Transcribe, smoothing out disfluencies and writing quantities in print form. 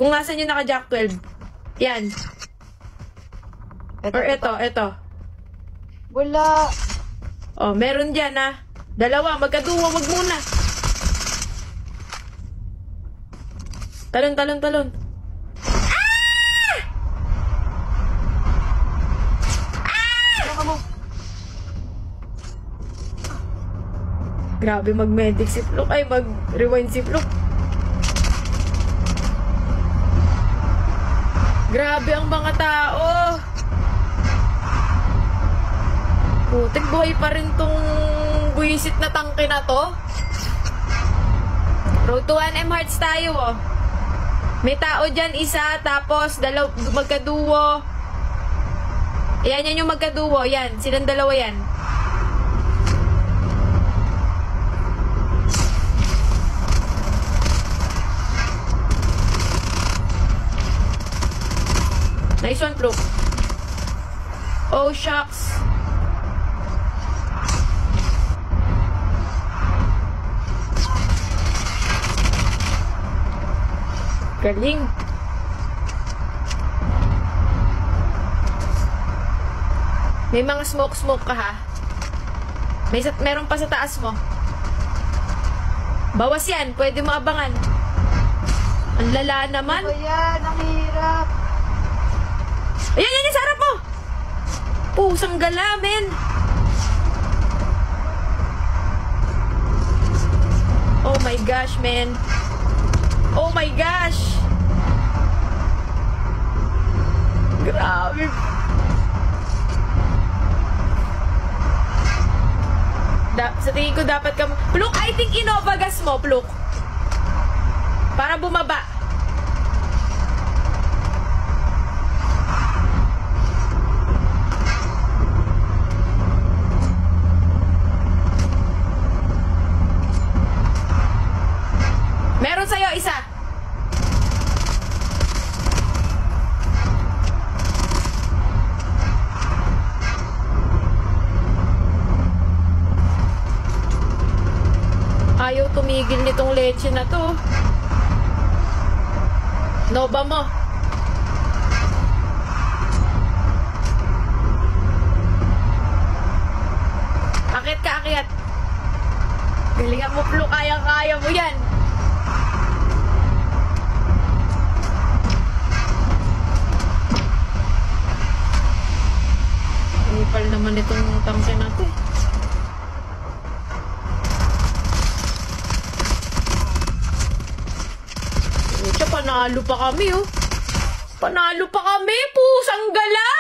Kung nasan yung naka-Jack 12. Yan. Or ito. Wala. Oh, meron dyan ha. Dalawa, magkaduwa, wag muna. Talon. Grabe mag-medic si Fluk. Ay, mag-rewind si Fluk. Grabe ang mga tao. Putik, buhay pa rin tong buwisit na tangke na to. Road to 1M hearts tayo, oh. May tao dyan, isa, tapos magkaduo. Yan yung magkaduo. Yan, silang dalawa yan. Nice one, Fluk. Oh, shucks. Galing. May mga smoke ka, ha? Meron pa sa taas mo. Bawas yan. Pwede mo abangan. Ang lala naman. Ano yan? Ang hirap. Ayan, sa harap mo! Pusang gala, men! Oh my gosh, man! Oh my gosh! Grabe! Sa tingin ko dapat ka... Pluk, I think inovagas mo, Pluk. Para bumaba. Meron sa'yo, isa. Ayaw tumigil nitong leche na to. Nova mo. Akit ka, akit. Galingan mo, Flo. Kaya mo yan. Inipal naman itong tangke natin. Panalo pa kami, oh. Panalo pa kami, pusang gala!